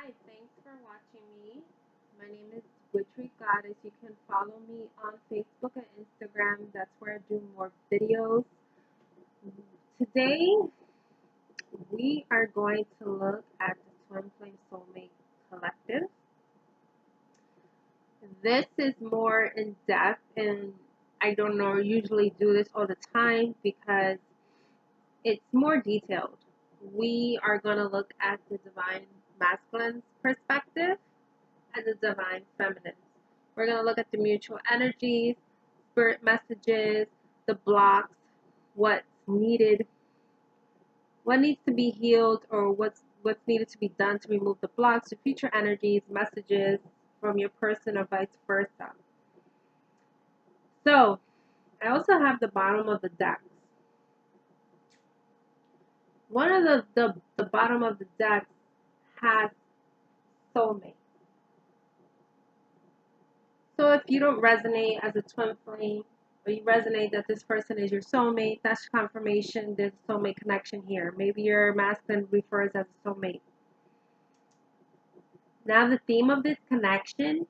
Hi, thanks for watching me. My name is WitcheryGoddess. You can follow me on Facebook and Instagram. That's where I do more videos. Today, we are going to look at the Twin Flame Soulmate Collective. This is more in depth, and I don't know, usually do this all the time because it's more detailed. We are going to look at the Divine Masculine's perspective and the Divine Feminine. We're going to look at the mutual energies, spirit messages, the blocks, what's needed, what needs to be healed, or what's needed to be done to remove the blocks, the future energies, messages from your person, or vice versa. So, I also have the bottom of the decks. One of the bottom of the decks has Soulmate. So if you don't resonate as a twin flame, or you resonate that this person is your soulmate, that's confirmation there's a soulmate connection here. Maybe your masculine refers as a soulmate. Now the theme of this connection,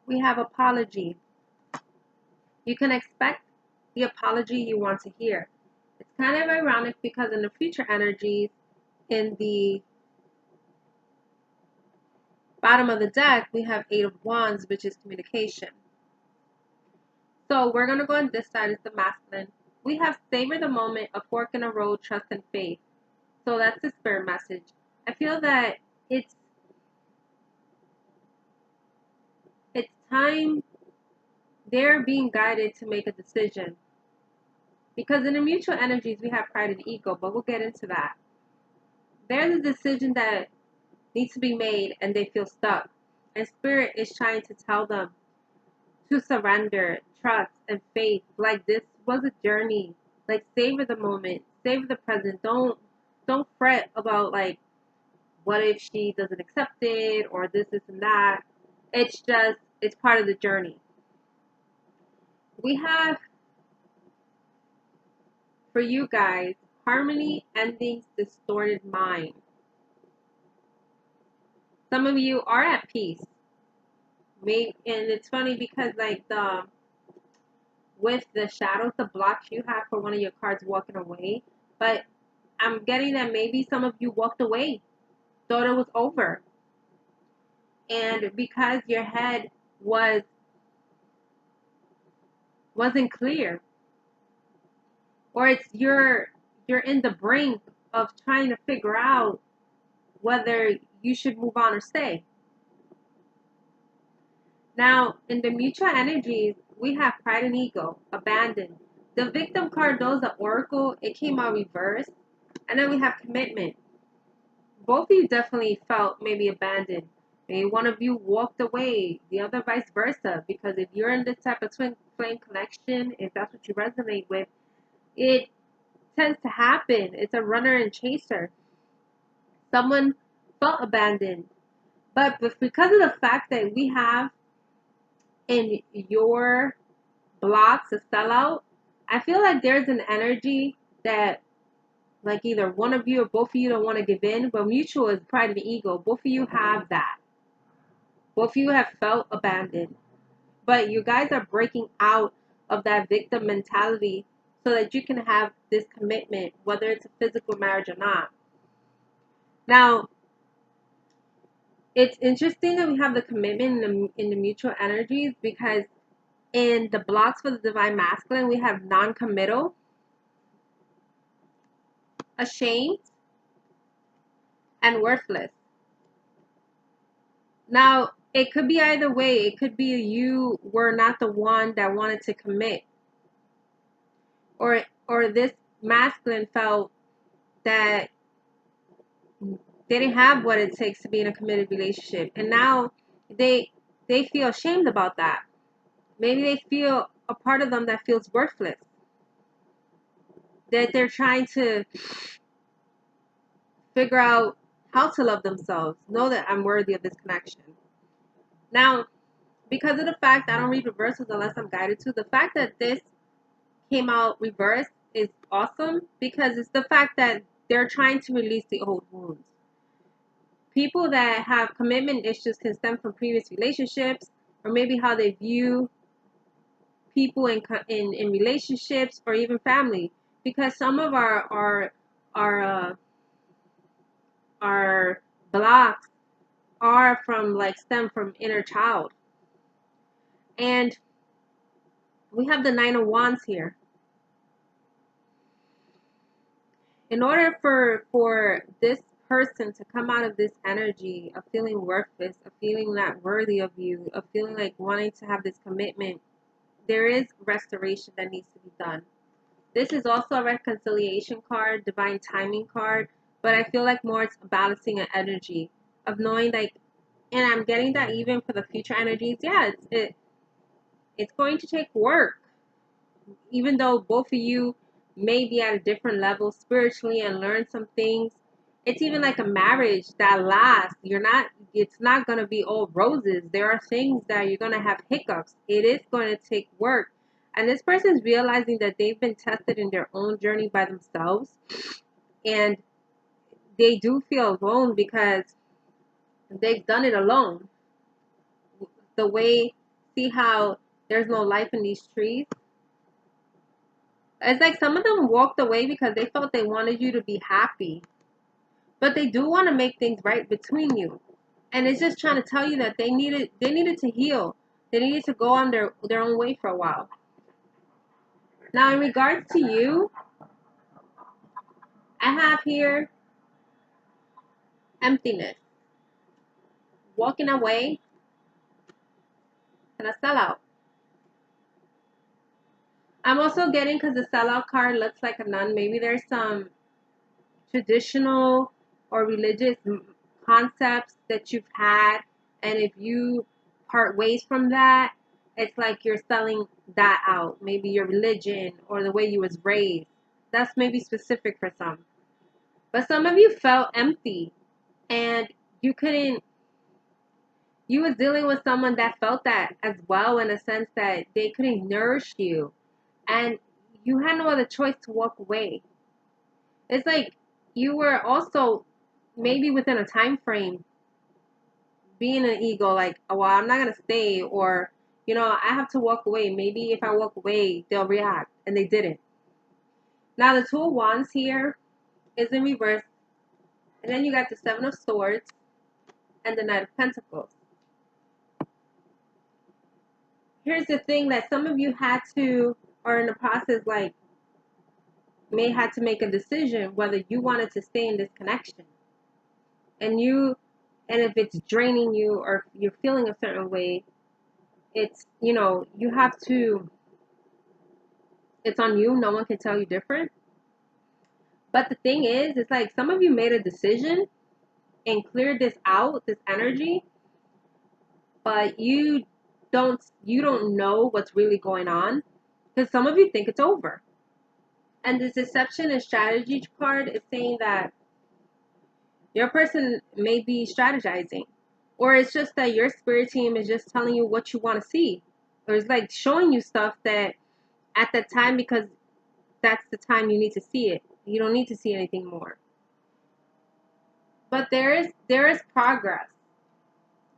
we have apology. You can expect the apology you want to hear. It's kind of ironic because in the future energies, in the bottom of the deck, we have 8 of Wands, which is communication. So we're going to go on this side, it's the masculine. We have savor the moment, a fork in the road, trust and faith. So that's the spirit message. I feel that it's time they're being guided to make a decision. Because in the mutual energies, we have pride and ego, but we'll get into that. There's a decision that needs to be made and they feel stuck. And spirit is trying to tell them to surrender, trust, and faith. Like this was a journey. Like savor the moment, savor the present. Don't fret about like what if she doesn't accept it or this and that. It's part of the journey. We have for you guys harmony, endings, distorted mind. Some of you are at peace. Maybe, and it's funny because like with the shadows, the blocks you have for one of your cards walking away, but I'm getting that maybe some of you walked away, thought it was over. And because your head wasn't clear, or it's you're in the brink of trying to figure out whether you should move on or stay. Now, in the mutual energies, we have pride and ego, abandon. The victim card, though, the oracle, it came out reversed. And then we have commitment. Both of you definitely felt maybe abandoned. Maybe one of you walked away, the other vice versa. Because if you're in this type of twin flame connection, if that's what you resonate with, it tends to happen. It's a runner and chaser. Someone felt abandoned. But because of the fact that we have in your blocks a sellout, I feel like there's an energy that like either one of you or both of you don't want to give in, but mutual is pride and ego. Both of you have that. Both of you have felt abandoned. But you guys are breaking out of that victim mentality so that you can have this commitment, whether it's a physical marriage or not. Now, it's interesting that we have the commitment in the mutual energies because in the blocks for the divine masculine, we have non-committal, ashamed, and worthless. Now, it could be either way. It could be you were not the one that wanted to commit. Or this masculine felt that they didn't have what it takes to be in a committed relationship. And now they feel ashamed about that. Maybe they feel a part of them that feels worthless. That they're trying to figure out how to love themselves. Know that I'm worthy of this connection. Now, because of the fact I don't read reversals unless I'm guided to, the fact that this came out reversed is awesome because it's the fact that they're trying to release the old wounds. People that have commitment issues can stem from previous relationships, or maybe how they view people in relationships, or even family. Because some of our our blocks are from like stem from inner child. And we have the Nine of Wands here. In order for this person to come out of this energy of feeling worthless, of feeling not worthy of you, of feeling like wanting to have this commitment, there is restoration that needs to be done. This is also a reconciliation card, divine timing card, but I feel like more it's balancing an energy of knowing like, and I'm getting that even for the future energies. Yeah, it's going to take work, even though both of you may be at a different level spiritually and learn some things. It's even like a marriage that lasts. It's not going to be all roses. There are things that you're going to have hiccups. It is going to take work. And this person's realizing that they've been tested in their own journey by themselves. And they do feel alone because they've done it alone. The way, see how there's no life in these trees? It's like some of them walked away because they felt they wanted you to be happy. But they do want to make things right between you. And it's just trying to tell you that they needed to heal. They needed to go on their own way for a while. Now in regards to you, I have here emptiness, walking away, and a sellout. I'm also getting, because the sellout card looks like a nun, maybe there's some traditional or religious concepts that you've had, and if you part ways from that, it's like you're selling that out. Maybe your religion or the way you was raised. That's maybe specific for some. But some of you felt empty, and you couldn't, you was dealing with someone that felt that as well, in a sense that they couldn't nourish you, and you had no other choice to walk away. It's like you were also maybe within a time frame being an ego, like, oh, well, I'm not gonna stay, or I have to walk away. Maybe if I walk away, they'll react, and they didn't. Now the Two of Wands here is in reverse, and then you got the Seven of Swords and the Knight of Pentacles. Here's the thing that some of you had to, or in the process, like, may had to make a decision whether you wanted to stay in this connection, and if it's draining you or you're feeling a certain way, it's you have to, it's on you. No one can tell you different. But the thing is, it's like some of you made a decision and cleared this out, this energy, but you don't know what's really going on, because some of you think it's over. And this deception and strategy card is saying that your person may be strategizing, or it's just that your spirit team is just telling you what you want to see, or it's like showing you stuff that at that time, because that's the time you need to see it. You don't need to see anything more. But there is progress.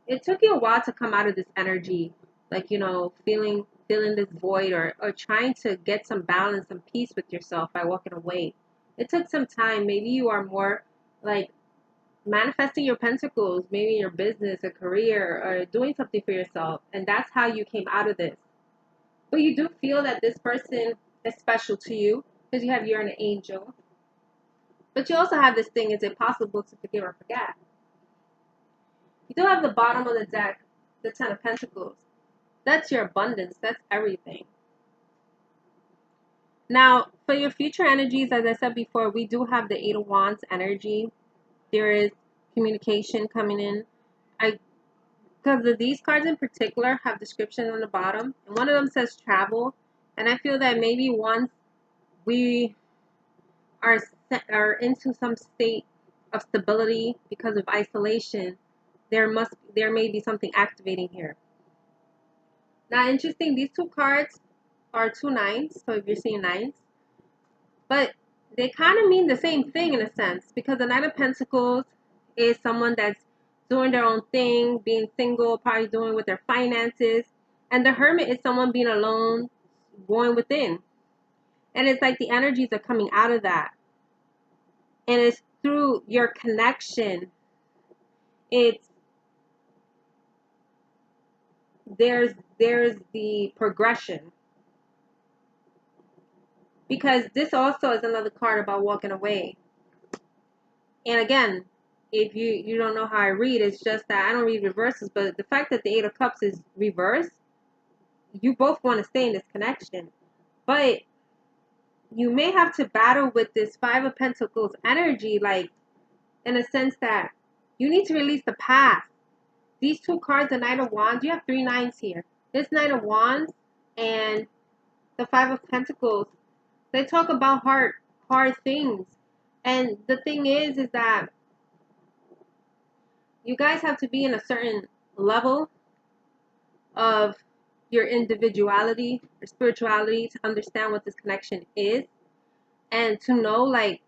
It took you a while to come out of this energy, like feeling this void, or trying to get some balance, some peace with yourself by walking away. It took some time. Maybe you are more like manifesting your pentacles, maybe in your business, a career, or doing something for yourself, and that's how you came out of this. But you do feel that this person is special to you because you have, you're an angel. But you also have this thing: is it possible to forgive or forget? You do have the bottom of the deck, the Ten of Pentacles. That's your abundance. That's everything. Now, for your future energies, as I said before, we do have the Eight of Wands energy. There is communication coming in. Because these cards in particular have description on the bottom, and one of them says travel. And I feel that maybe once we are into some state of stability because of isolation, there may be something activating here. Now, interesting, these two cards are two nines, so if you're seeing nines, but they kind of mean the same thing in a sense, because the Knight of Pentacles is someone that's doing their own thing, being single, probably doing with their finances. And the Hermit is someone being alone, going within. And it's like the energies are coming out of that. And it's through your connection. It's there's the progression. Because this also is another card about walking away. And again, if you don't know how I read, it's just that I don't read reverses, but the fact that the Eight of Cups is reversed, you both want to stay in this connection. But you may have to battle with this Five of Pentacles energy, like in a sense that you need to release the past. These two cards, the Knight of Wands, you have 3 nines here. This Knight of Wands and the Five of Pentacles, they talk about hard things. And the thing is that you guys have to be in a certain level of your individuality or spirituality to understand what this connection is, and to know, like,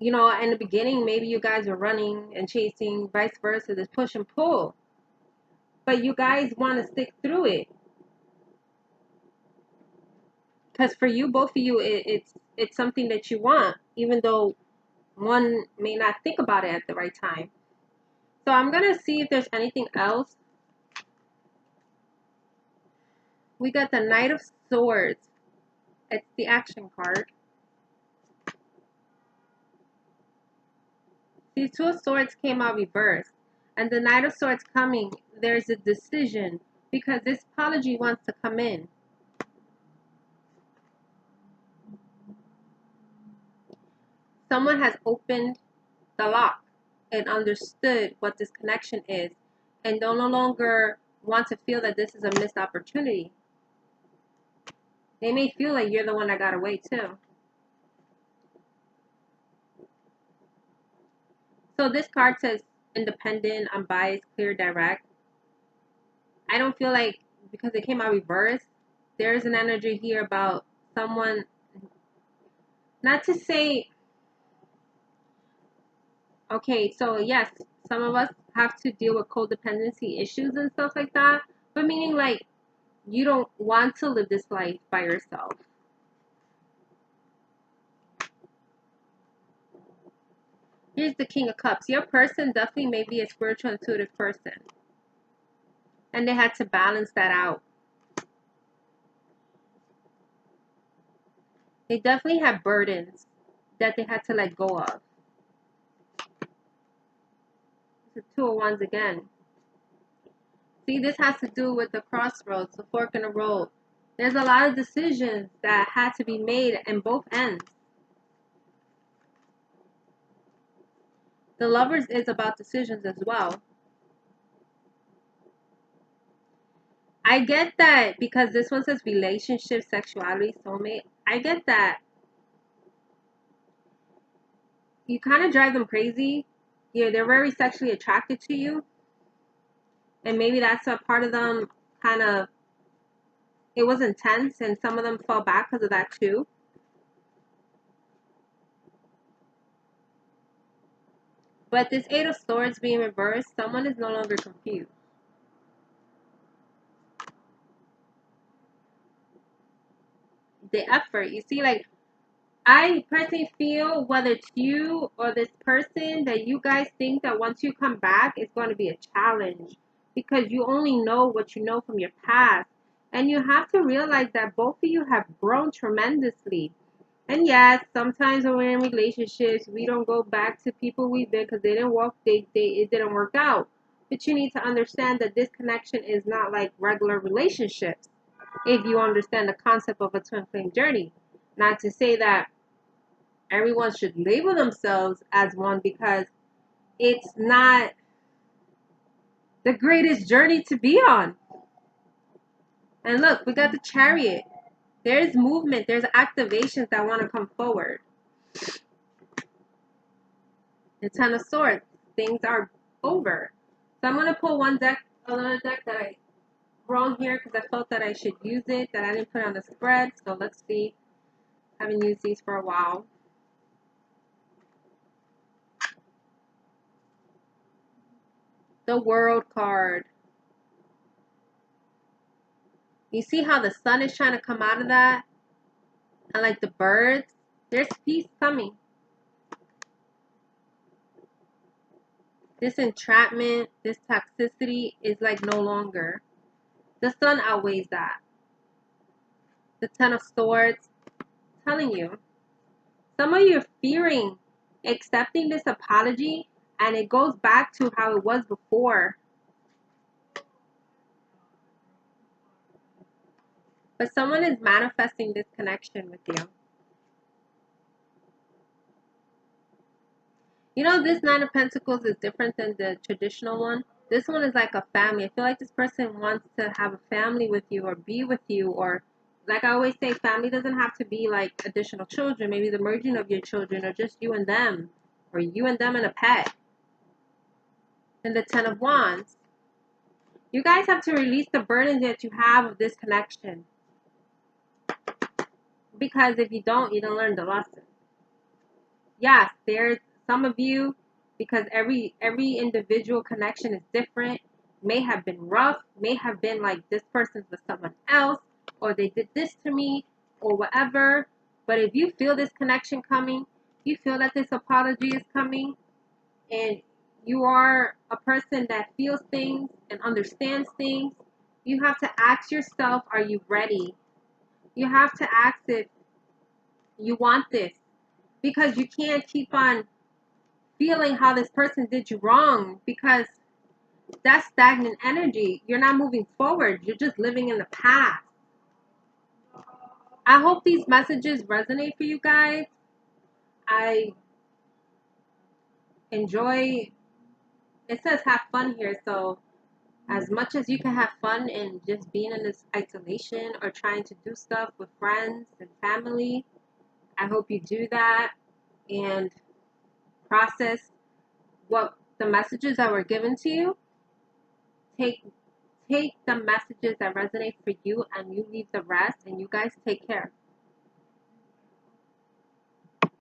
in the beginning, maybe you guys are running and chasing, vice versa, this push and pull, but you guys want to stick through it, because for you, both of you, it's something that you want, even though one may not think about it at the right time. So I'm gonna see if there's anything else. We got the Knight of Swords. It's the action card. The Two of Swords came out reversed. And the Knight of Swords coming, there's a decision. Because this apology wants to come in. Someone has opened the lock and understood what this connection is. And no longer want to feel that this is a missed opportunity. They may feel like you're the one that got away too. So this card says independent, unbiased, clear, direct. I don't feel like, because it came out reversed, there's an energy here about someone, not to say, okay, so yes, some of us have to deal with codependency issues and stuff like that, but meaning like you don't want to live this life by yourself. Here's the King of Cups. Your person definitely may be a spiritual, intuitive person. And they had to balance that out. They definitely have burdens that they had to let go of. The Two of Wands again. See, this has to do with the crossroads, the fork in the road. There's a lot of decisions that had to be made in both ends. The Lovers is about decisions as well. I get that because this one says relationship, sexuality, soulmate. I get that you kind of drive them crazy. Yeah, they're very sexually attracted to you. And maybe that's a part of them kind of, it was intense and some of them fell back because of that too. But this Eight of Swords being reversed, someone is no longer confused. The effort, you see, like, I personally feel whether it's you or this person that you guys think that once you come back, it's going to be a challenge because you only know what you know from your past. And you have to realize that both of you have grown tremendously. And yes, sometimes when we're in relationships, we don't go back to people we've been because it didn't work out. But you need to understand that this connection is not like regular relationships if you understand the concept of a twin flame journey. Not to say that everyone should label themselves as one because it's not the greatest journey to be on. And look, we got the Chariot. There's movement, there's activations that want to come forward. The Ten of Swords, things are over. So I'm going to pull another deck that I wrong here because I felt that I should use it, that I didn't put on the spread. So let's see. I haven't used these for a while. The World card. You see how the sun is trying to come out of that? And like the birds, there's peace coming. This entrapment, this toxicity is like no longer. The sun outweighs that. The Ten of Swords, telling you. Some of you are fearing accepting this apology, and it goes back to how it was before. But someone is manifesting this connection with you. You know, this Nine of Pentacles is different than the traditional one. This one is like a family. I feel like this person wants to have a family with you or be with you, or like I always say, family doesn't have to be like additional children. Maybe the merging of your children, or just you and them, or you and them and a pet. And the Ten of Wands. You guys have to release the burden that you have of this connection. Because if you don't learn the lesson. Yes, there's some of you, because every individual connection is different, may have been rough, may have been like this person's with someone else, or they did this to me, or whatever. But if you feel this connection coming, you feel that this apology is coming, and you are a person that feels things and understands things, you have to ask yourself, are you ready? You have to ask if you want this, because you can't keep on feeling how this person did you wrong, because that's stagnant energy. You're not moving forward. You're just living in the past. I hope these messages resonate for you guys. I enjoy, it says have fun here, so as much as you can have fun in just being in this isolation or trying to do stuff with friends and family, I hope you do that and process what the messages that were given to you. Take the messages that resonate for you, and you leave the rest, and you guys take care.